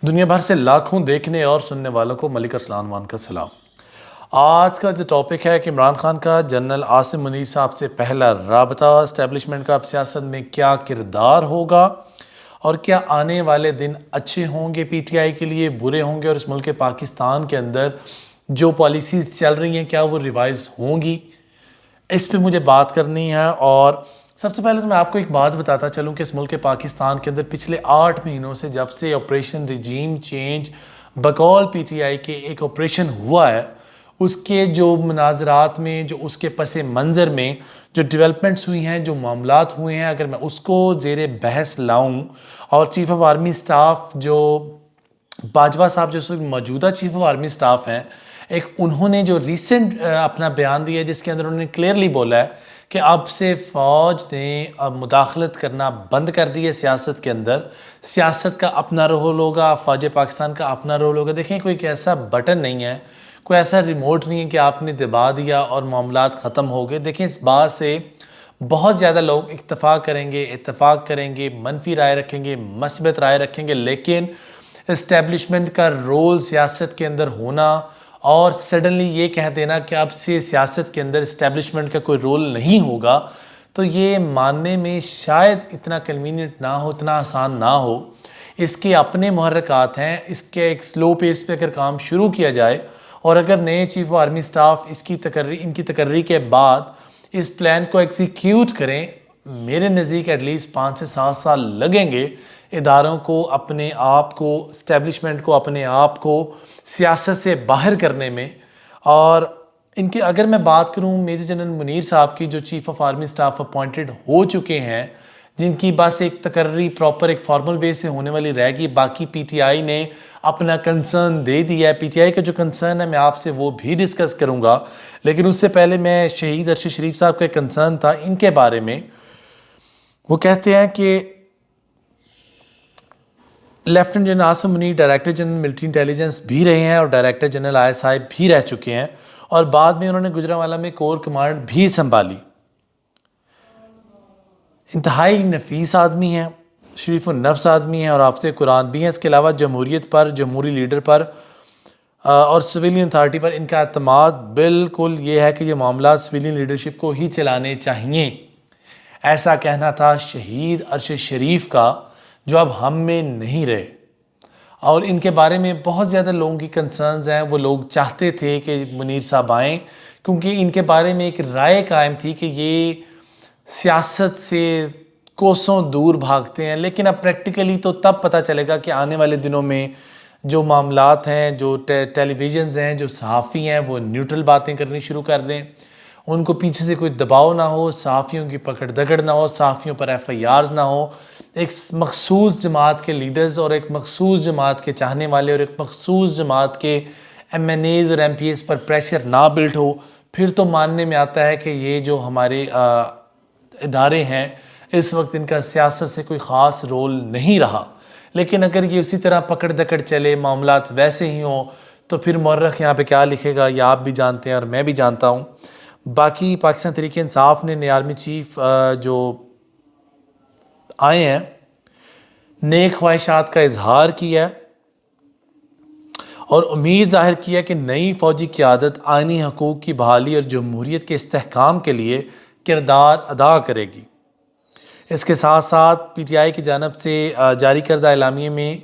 دنیا بھر سے لاکھوں دیکھنے اور سننے والوں کو ملک ارسلان وان کا سلام۔ آج کا جو ٹاپک ہے کہ عمران خان کا جنرل عاصم منیر صاحب سے پہلا رابطہ، اسٹیبلشمنٹ کا اب سیاست میں کیا کردار ہوگا اور کیا آنے والے دن اچھے ہوں گے پی ٹی آئی کے لیے، برے ہوں گے، اور اس ملک پاکستان کے اندر جو پالیسیز چل رہی ہیں کیا وہ ریوائز ہوں گی، اس پہ مجھے بات کرنی ہے۔ اور سب سے پہلے تو میں آپ کو ایک بات بتاتا چلوں کہ اس ملک پاکستان کے اندر پچھلے 8 مہینوں سے جب سے آپریشن ریجیم چینج بقول پی ٹی آئی کے ایک آپریشن ہوا ہے، اس کے جو مناظرات میں، جو اس کے پس منظر میں جو ڈیولپمنٹس ہوئی ہیں، جو معاملات ہوئے ہیں، اگر میں اس کو زیر بحث لاؤں، اور چیف آف آرمی سٹاف جو باجوہ صاحب جو موجودہ چیف آف آرمی سٹاف ہیں، ایک انہوں نے جو ریسنٹ اپنا بیان دیا جس کے اندر انہوں نے کلیئرلی بولا ہے کہ اب سے فوج نے مداخلت کرنا بند کر دی ہے سیاست کے اندر، سیاست کا اپنا رول ہوگا، فوج پاکستان کا اپنا رول ہوگا۔ دیکھیں کوئی ایسا بٹن نہیں ہے، کوئی ایسا ریموٹ نہیں ہے کہ آپ نے دبا دیا اور معاملات ختم ہو گئے۔ دیکھیں اس بات سے بہت زیادہ لوگ اتفاق کریں گے، منفی رائے رکھیں گے، مثبت رائے رکھیں گے، لیکن اسٹیبلشمنٹ کا رول سیاست کے اندر ہونا اور سڈنلی یہ کہہ دینا کہ اب سے سیاست کے اندر اسٹیبلشمنٹ کا کوئی رول نہیں ہوگا، تو یہ ماننے میں شاید اتنا کنوینئنٹ نہ ہو، اتنا آسان نہ ہو۔ اس کے اپنے محرکات ہیں، اس کے ایک سلو پیس پہ اگر کام شروع کیا جائے اور اگر نئے چیف آف آرمی سٹاف ان کی تقرری کے بعد اس پلان کو ایگزیکیوٹ کریں، میرے نزدیک ایٹ لیسٹ 5 سے 7 سال لگیں گے اداروں کو اپنے آپ کو، اسٹیبلشمنٹ کو اپنے آپ کو سیاست سے باہر کرنے میں۔ اور ان کی اگر میں بات کروں میجر جنرل منیر صاحب کی جو chief of army staff appointed ہو چکے ہیں، جن کی بس ایک تقرری پراپر ایک فارمل وے سے ہونے والی رہ گئی، باقی پی ٹی آئی نے اپنا کنسرن دے دیا ہے۔ پی ٹی آئی کا جو کنسرن ہے میں آپ سے وہ بھی ڈسکس کروں گا، لیکن اس سے پہلے میں شہید ارشد شریف صاحب کا کنسرن تھا ان کے بارے میں۔ وہ کہتے ہیں کہ lieutenant general Asim Munir director general military intelligence بھی رہے ہیں اور director general I S I بھی رہ چکے ہیں، اور بعد میں انہوں نے گجرانوالہ میں کور کمانڈ بھی سنبھالی۔ انتہائی نفیس آدمی ہیں، شریف النفس آدمی ہیں اور حافظ قرآن بھی ہیں۔ اس کے علاوہ جمہوریت پر، جمہوری لیڈر پر اور سویلین اتھارٹی پر ان کا اعتماد بالکل یہ ہے کہ یہ معاملات سویلین لیڈرشپ کو ہی چلانے چاہیے۔ ایسا کہنا تھا شہید ارشد شریف کا، جو اب ہم میں نہیں رہے، اور ان کے بارے میں بہت زیادہ لوگوں کی کنسرنز ہیں۔ وہ لوگ چاہتے تھے کہ منیر صاحب آئیں کیونکہ ان کے بارے میں ایک رائے قائم تھی کہ یہ سیاست سے کوسوں دور بھاگتے ہیں، لیکن اب پریکٹیکلی تو تب پتہ چلے گا کہ آنے والے دنوں میں جو معاملات ہیں، جو ٹیلی ویژنز ہیں، جو صحافی ہیں، وہ نیوٹرل باتیں کرنی شروع کر دیں، ان کو پیچھے سے کوئی دباؤ نہ ہو، صحافیوں کی پکڑ دگڑ نہ ہو، صحافیوں پر ایف آئی آرز نہ ہو، ایک مخصوص جماعت کے لیڈرز اور ایک مخصوص جماعت کے چاہنے والے اور ایک مخصوص جماعت کے ایم این ایز اور ایم پی ایز پر پریشر نہ بلڈ ہو، پھر تو ماننے میں آتا ہے کہ یہ جو ہمارے ادارے ہیں اس وقت ان کا سیاست سے کوئی خاص رول نہیں رہا۔ لیکن اگر یہ اسی طرح پکڑ دکڑ چلے، معاملات ویسے ہی ہوں، تو پھر مورخ یہاں پہ کیا لکھے گا یہ آپ بھی جانتے ہیں اور میں بھی جانتا ہوں۔ باقی پاکستان تحریک انصاف نے نئے آرمی چیف جو آئے ہیں، نیک خواہشات کا اظہار کیا اور امید ظاہر کیا کہ نئی فوجی قیادت آئینی حقوق کی بحالی اور جمہوریت کے استحکام کے لیے کردار ادا کرے گی۔ اس کے ساتھ ساتھ پی ٹی آئی کی جانب سے جاری کردہ اعلامیے میں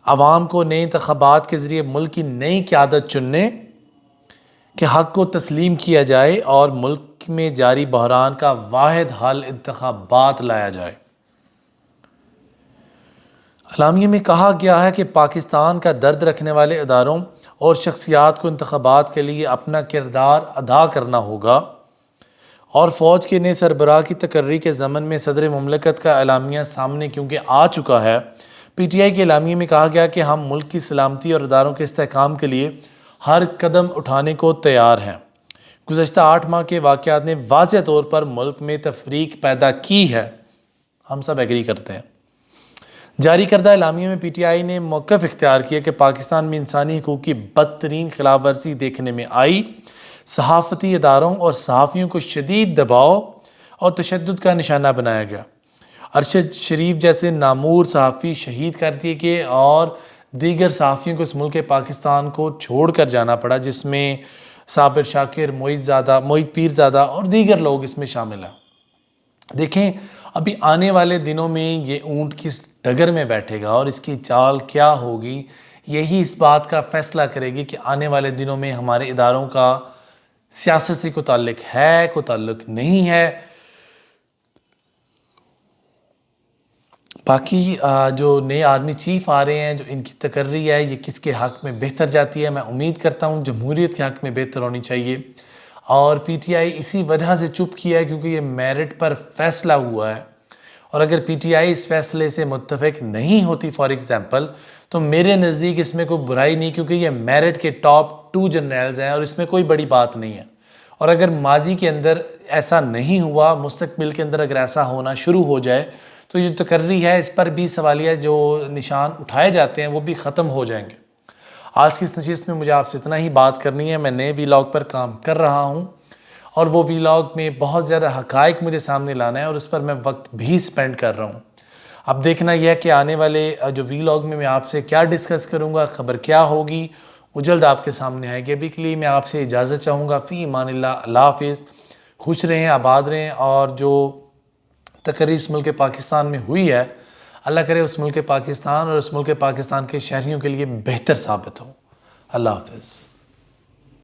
عوام کو نئے انتخابات کے ذریعے ملک کی نئی قیادت چننے کے حق کو تسلیم کیا جائے اور ملک میں جاری بحران کا واحد حل انتخابات لایا جائے۔ اعلامیے میں کہا گیا ہے کہ پاکستان کا درد رکھنے والے اداروں اور شخصیات کو انتخابات کے لیے اپنا کردار ادا کرنا ہوگا، اور فوج کے نئے سربراہ کی تقرری کے ضمن میں صدر مملکت کا اعلامیہ سامنے کیونکہ آ چکا ہے، پی ٹی آئی کے اعلامیے میں کہا گیا کہ ہم ملک کی سلامتی اور اداروں کے استحکام کے لیے ہر قدم اٹھانے کو تیار ہیں۔ گزشتہ 8 ماہ کے واقعات نے واضح طور پر ملک میں تفریق پیدا کی ہے، ہم سب ایگری کرتے ہیں۔ جاری کردہ اعلامیے میں پی ٹی آئی نے موقف اختیار کیا کہ پاکستان میں انسانی حقوق کی بدترین خلاف ورزی دیکھنے میں آئی، صحافتی اداروں اور صحافیوں کو شدید دباؤ اور تشدد کا نشانہ بنایا گیا۔ ارشد شریف جیسے نامور صحافی شہید کر دیے گئے اور دیگر صحافیوں کو اس ملک پاکستان کو چھوڑ کر جانا پڑا، جس میں صابر شاکر، محیط پیرزادہ اور دیگر لوگ اس میں شامل ہیں۔ دیکھیں ابھی آنے والے دنوں میں یہ اونٹ کس ڈگر میں بیٹھے گا اور اس کی چال کیا ہوگی، یہی اس بات کا فیصلہ کرے گی کہ آنے والے دنوں میں ہمارے اداروں کا سیاست سے کوئی تعلق ہے، کوئی تعلق نہیں ہے۔ باقی جو نئے آرمی چیف آ رہے ہیں، جو ان کی تقرری ہے، یہ کس کے حق میں بہتر جاتی ہے؟ میں امید کرتا ہوں جمہوریت کے حق میں بہتر ہونی چاہیے، اور پی ٹی آئی اسی وجہ سے چپ کیا ہے کیونکہ یہ میرٹ پر فیصلہ ہوا ہے، اور اگر پی ٹی آئی اس فیصلے سے متفق نہیں ہوتی فار ایگزامپل، تو میرے نزدیک اس میں کوئی برائی نہیں، کیونکہ یہ میرٹ کے ٹاپ 2 جنرلز ہیں اور اس میں کوئی بڑی بات نہیں ہے۔ اور اگر ماضی کے اندر ایسا نہیں ہوا، مستقبل کے اندر اگر ایسا ہونا شروع ہو جائے تو یہ تقرری ہے، اس پر بھی سوالیہ جو نشان اٹھائے جاتے ہیں وہ بھی ختم ہو جائیں گے۔ آج کی اس نشست میں مجھے آپ سے اتنا ہی بات کرنی ہے۔ میں نئے ویلاگ پر کام کر رہا ہوں اور وہ ویلاگ میں بہت زیادہ حقائق مجھے سامنے لانا ہے اور اس پر میں وقت بھی سپینڈ کر رہا ہوں۔ اب دیکھنا یہ ہے کہ آنے والے جو ویلاگ میں آپ سے کیا ڈسکس کروں گا، خبر کیا ہوگی، وہ جلد آپ کے سامنے آئے گی۔ ابھی کے لیے میں آپ سے اجازت چاہوں گا۔ فی امان اللہ، اللہ حافظ، خوش رہیں، آباد رہیں، اور جو تقریر اس ملک پاکستان میں ہوئی ہے، اللہ کرے اس ملک پاکستان اور اس ملک پاکستان کے شہریوں کے لیے بہتر ثابت ہو۔ اللہ حافظ۔